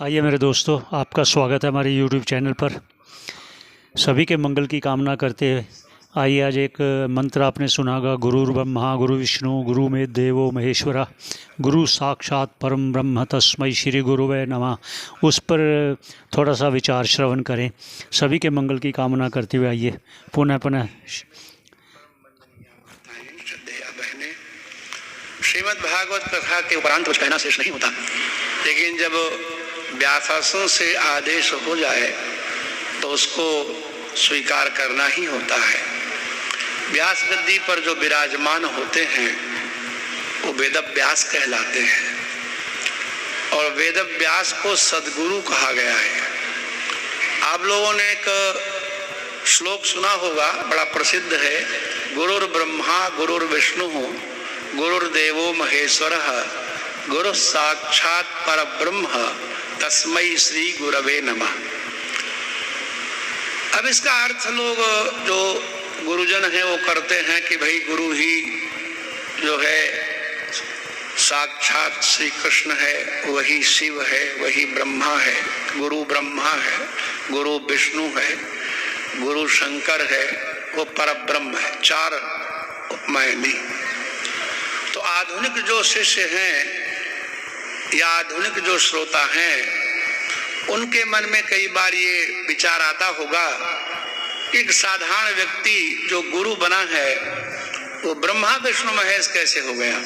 आइए मेरे दोस्तों, आपका स्वागत है हमारे YouTube चैनल पर। सभी के मंगल की कामना करते हुए आइए आज एक मंत्र आपने सुना होगा, गुरुर्ब्रह्मा गुरु विष्णु गुरु में देवो महेश्वरा गुरु साक्षात परम ब्रह्म तस्मै श्री गुरुवे नमः। उस पर थोड़ा सा विचार श्रवण करें। सभी के मंगल की कामना करते हुए आइए पुनः पुनः। श्रीमद् भागवत कथा के उपरांत कुछ कहना शेष नहीं होता, लेकिन जब व्यासासन से आदेश हो जाए तो उसको स्वीकार करना ही होता है। व्यास गद्दी पर जो विराजमान होते हैं वो वेद व्यास कहलाते हैं, और वेद व्यास को सदगुरु कहा गया है। आप लोगों ने एक श्लोक सुना होगा, बड़ा प्रसिद्ध है, गुरुर्ब्रह्मा गुरुर्विष्णु गुरुर्देवो महेश्वरः गुरु साक्षात परब्रह्म तस्मै श्री गुरवे नमः। अब इसका अर्थ लोग जो गुरुजन हैं वो करते हैं कि भाई गुरु ही जो है साक्षात श्री कृष्ण है, वही शिव है, वही ब्रह्मा है, गुरु ब्रह्मा है, गुरु विष्णु है, गुरु शंकर है, वो परब्रह्म है। चार उपमाएं दी। तो आधुनिक जो शिष्य हैं या आधुनिक जो श्रोता हैं, उनके मन में कई बार ये विचार आता होगा, एक साधारण व्यक्ति जो गुरु बना है वो ब्रह्मा विष्णु महेश कैसे हो गया?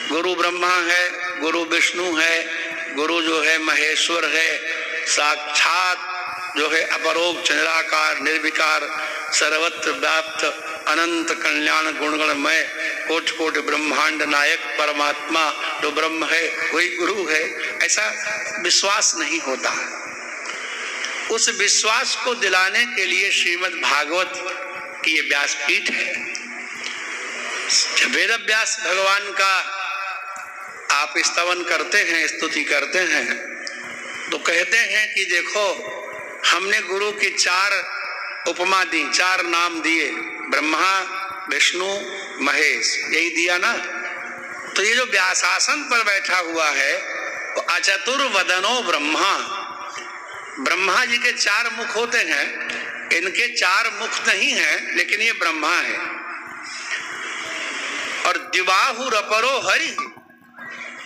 गुरु ब्रह्मा है, गुरु विष्णु है, गुरु जो है महेश्वर है, साक्षात जो है अपरोक्ष निराकार निर्विकार सर्वत्र व्याप्त अनंत कल्याण गुणगणमय कोटि कोटि ब्रह्मांड नायक परमात्मा जो ब्रह्म है वही गुरु है, ऐसा विश्वास नहीं होता। उस विश्वास को दिलाने के लिए श्रीमद् भागवत की ये व्यासपीठ है। जब वेद व्यास भगवान का आप स्तवन करते हैं, स्तुति करते हैं, तो कहते हैं कि देखो हमने गुरु की चार उपमा दी, चार नाम दिए, ब्रह्मा विष्णु महेश, यही दिया ना। तो ये जो व्यासासन पर बैठा हुआ है वो अचतुर्वदनो ब्रह्मा, ब्रह्मा जी के चार मुख होते हैं, इनके चार मुख नहीं है, लेकिन ये ब्रह्मा है। और द्विबाहु रपरो हरि,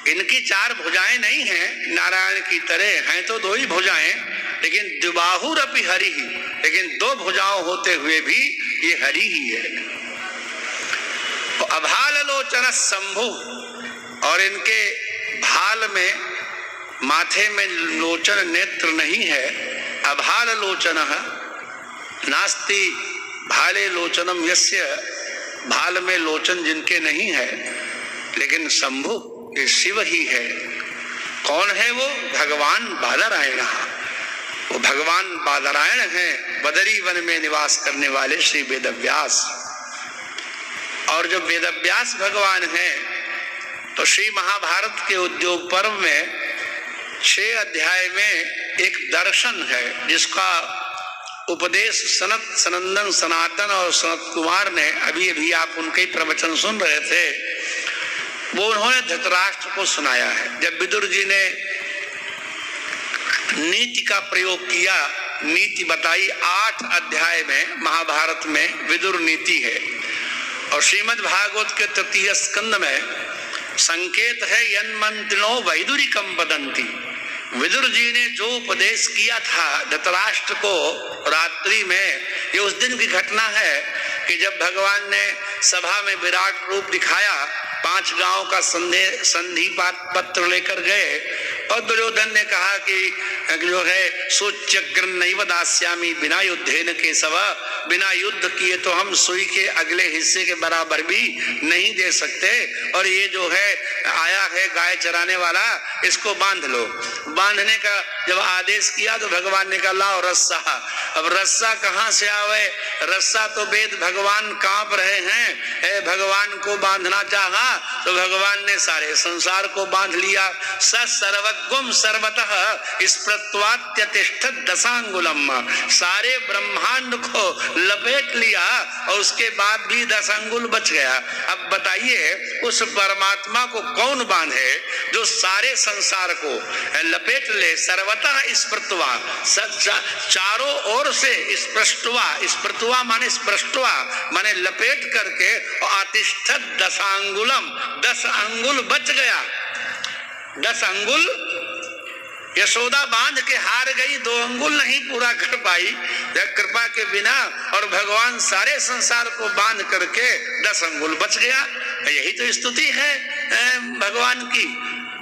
इनकी चार भुजाएं नहीं हैं नारायण की तरह, हैं तो दो ही भुजाएं, लेकिन द्विबाहु रपि हरि ही, लेकिन दो भुजाओं होते हुए भी ये हरि ही है। तो अभाल लोचन शंभु, और इनके भाल में माथे में लोचन नेत्र नहीं है। अभाल लोचन नास्ति भाले लोचनम यस्य, भाल में लोचन जिनके नहीं है, लेकिन शंभु ये शिव ही है। कौन है वो? भगवान बादरायण। वो भगवान बादरायण हैं, बदरी वन में निवास करने वाले श्री वेदव्यास। और जो वेदव्यास भगवान हैं, तो श्री महाभारत के उद्योग पर्व में 6 अध्याय में एक दर्शन है जिसका उपदेश सनंदन सनातन और सनत कुमार ने, अभी अभी आप उनके प्रवचन सुन रहे थे, वो उन्होंने धृतराष्ट्र को सुनाया है। जब विदुर जी ने नीति का प्रयोग किया, नीति बताई, 8 अध्याय में महाभारत में विदुर नीति है। और श्रीमद् भागवत के तृतीय स्कंद में संकेत है, यन्मंत्रिणो वैदुरिकम वदन्ति। विदुर जी ने जो उपदेश किया था धृतराष्ट्र को रात्रि में, ये उस दिन की घटना है कि जब भगवान ने सभा में विराट रूप दिखाया, 5 गांव का संधि पत्र लेकर गए, और दुर्योधन ने कहा कि जो है सोच्यग्र नैव दास्यामि बिना युद्धेन केशव, बिना युद्ध किए तो हम सुई के अगले हिस्से के बराबर भी नहीं दे सकते, और ये जो है आया है गाय चराने वाला, इसको बांध लो। बांधने का जब आदेश किया तो भगवान ने कहा लाओ रस्सा। अब रस्सा कहाँ से आवे? रस्सा तो वेद भगवान कांप रहे हैं, भगवान को बांधना चाहा तो भगवान ने सारे संसार को बांध लिया। सर्वज्ञम सर्वतः, इस स्मृत्वात्यतिष्ठत दशांगुलम, सारे ब्रह्मांड को लपेट लिया और उसके बाद भी 10 अंगुल बच गया। अब बताइए उस परमात्मा को कौन बांधे जो सारे संसार को लपेट ले, सर्वतः स्मृत्वा, चारों ओर से स्पृष्टवा माने स्पृष्टवा माने लपेट करके, और अतिष्ठत दशांगुलम, 10 अंगुल बच गया। 10 अंगुल यशोदा बांध के हार गई, 2 अंगुल नहीं पूरा कर पाई कृपा के बिना, और भगवान सारे संसार को बांध करके 10 अंगुल बच गया। यही तो स्तुति है भगवान की।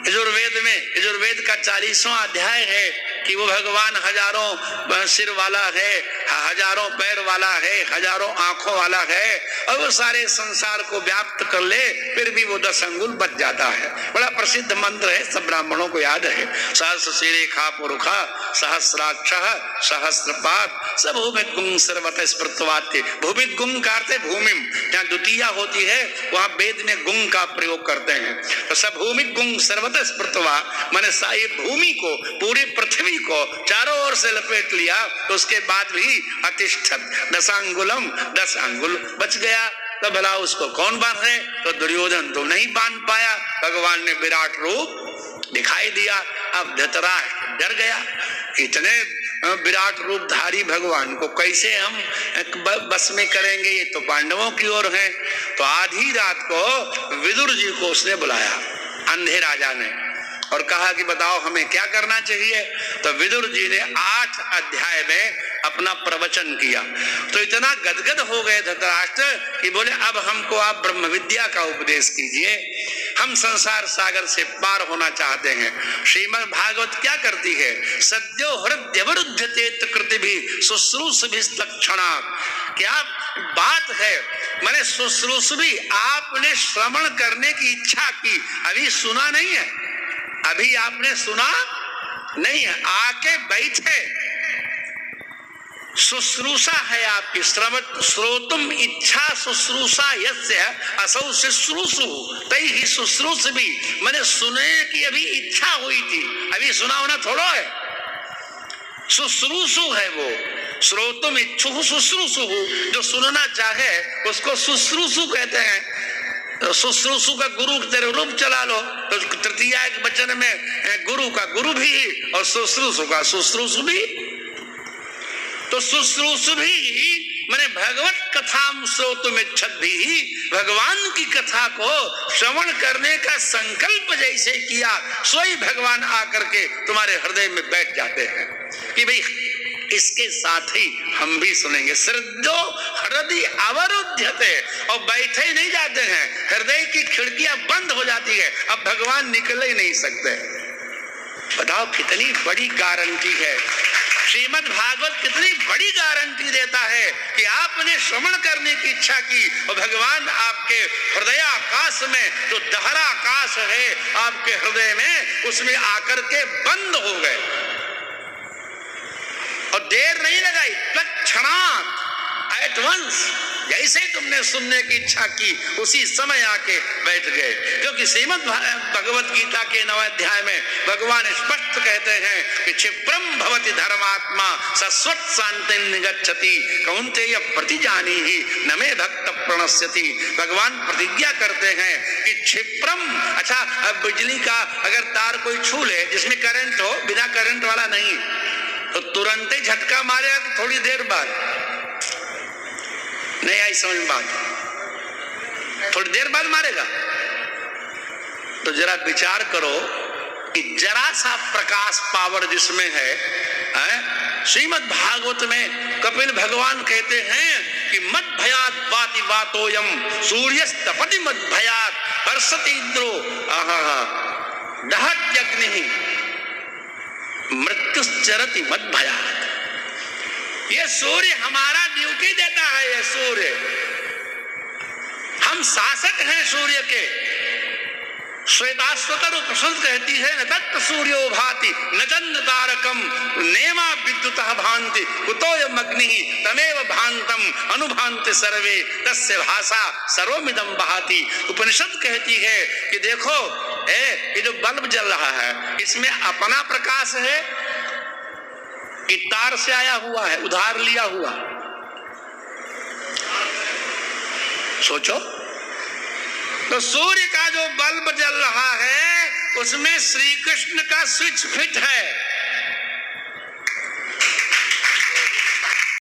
यजुर्वेद में, यजुर्वेद का 40वां अध्याय है कि वो भगवान हजारों सिर वाला है, हजारों पैर वाला है, हजारों आंखों वाला है, और वो सारे संसार को व्याप्त कर ले, फिर भी वो 10 अंगुल बच जाता है। बड़ा प्रसिद्ध मंत्र है, सब ब्राह्मणों को याद है। सहस्र शिरेखा पुरुखा सहस्राक्षः सहस्रपाद स भूमिक गुं सर्वतः स्मृत्वाते। भूमिक गुं का अर्थ है भूमिम, जहाँ द्वितीया होती है वहाँ वेद में गुं का प्रयोग करते हैं। तो सब भूमिक गुं सर्वतः स्मृत्वा माने ये भूमि को, पूरी पृथ्वी को चारों ओर से लपेट लिया, तो उसके बाद भी अतिष्ठत दशांगुलम, 10 अंगुल बच गया। तो भला उसको कौन बांध है? तो दुर्योधन तो नहीं बांध पाया, भगवान ने विराट रूप दिखाई दिया। अब धृतराष्ट्र डर गया, इतने विराट रूपधारी भगवान को कैसे हम बस में करेंगे, ये तो पांडवों की ओर है। तो आधी रात को विदुर जी को उसने बुलाया, अंधे राजा ने, और कहा कि बताओ हमें क्या करना चाहिए। तो विदुर जी ने 8 अध्याय में अपना प्रवचन किया। तो इतना गदगद हो गए धृतराष्ट्र कि बोले अब हमको आप ब्रह्म विद्या का उपदेश कीजिए, हम संसार सागर से पार होना चाहते हैं। श्रीमद् भागवत क्या करती है? सद्यो हृदयवरुध्यते कृतिभि शुश्रूषभिस्तक्षणा। क्या बात है, मैंने शुश्रूषभि, आपने श्रवण करने की इच्छा की, अभी सुना नहीं है, अभी आपने सुना नहीं है, आके बैठे, शुश्रूषा है आपकी, श्रोतुम इच्छा शुश्रूषा यस्य असौ शुश्रूषु तैहि शुश्रूषभि, मैंने सुने की अभी इच्छा हुई थी, अभी सुना होना थोड़ा है, शुश्रूषु है वो। श्रोतुम इच्छुः शुश्रूषु, जो सुनना चाहे उसको शुश्रूषु कहते हैं। शुश्रूषु का गुरु तेरे रूप चला लो, तो तृतीय वचन में गुरु का गुरु भी और शुश्रूषु का शुश्रूषु भी। तो शुश्रूषु भी मैंने भगवत कथा श्रोतुम इच्छत भी, भगवान की कथा को श्रवण करने का संकल्प जैसे किया, सोई भगवान आकर के तुम्हारे हृदय में बैठ जाते हैं कि भाई इसके साथ ही हम भी सुनेंगे। श्रद्धो हृदय अवरुध्यते, और बैठे ही नहीं जाते हैं, हृदय की खिड़कियां बंद हो जाती है, अब भगवान निकल ही नहीं सकते। बताओ कितनी बड़ी गारंटी है, श्रीमद् भागवत कितनी बड़ी गारंटी देता है कि आपने श्रवण करने की इच्छा की और भगवान आपके हृदय आकाश में, जो दहरा आकाश है आपके हृदय में, उसमें आकर के बंद हो गए और देर नहीं लगाई, तत्क्षणात् एट वंस, जैसे तुमने सुनने की इच्छा की उसी समय आके बैठ गए। क्योंकि श्रीमद् भगवत गीता के 9वें अध्याय में भगवान स्पष्ट कहते हैं कि क्षिप्रम भवति धर्मात्मा सस्वत् शांति निगच्छति कौन्तेय प्रतिजानी ही न मे भक्त प्रणश्यति। भगवान प्रतिज्ञा करते हैं कि क्षिप्रम, अच्छा अब बिजली का अगर तार कोई छू ले जिसमें करंट हो, बिना करंट वाला नहीं, तो तुरंत ही झटका मारेगा कि थोड़ी देर बाद? नहीं आई समझ बात, थोड़ी देर बाद मारेगा। तो जरा विचार करो कि जरा सा प्रकाश पावर जिसमें है, श्रीमद् भागवत में कपिल भगवान कहते हैं कि मद भयात वाति वातोयम सूर्यस्तपति मद भयात वर्षति इंद्रो दहत्यग्नि मृत्युश्चरति मद भयात। ये सूर्य हमारा ड्यूटी देता है, ये सूर्य, हम शासक हैं सूर्य के। श्वेताश्वतर उपनिषद कहती है न तत् सूर्यो भाति न चंद्र तारकम नेमा विद्युतः भान्ति कुतोयम अग्निः तमेव भान्तम अनुभान्ति सर्वे तस्य भाषा सर्वमिदं बहाति। उपनिषद कहती है कि देखो ये जो बल्ब जल रहा है इसमें अपना प्रकाश है कि तार से आया हुआ है, उधार लिया हुआ। सोचो, तो सूर्य का जो बल्ब जल रहा है उसमें श्री कृष्ण का स्विच फिट है।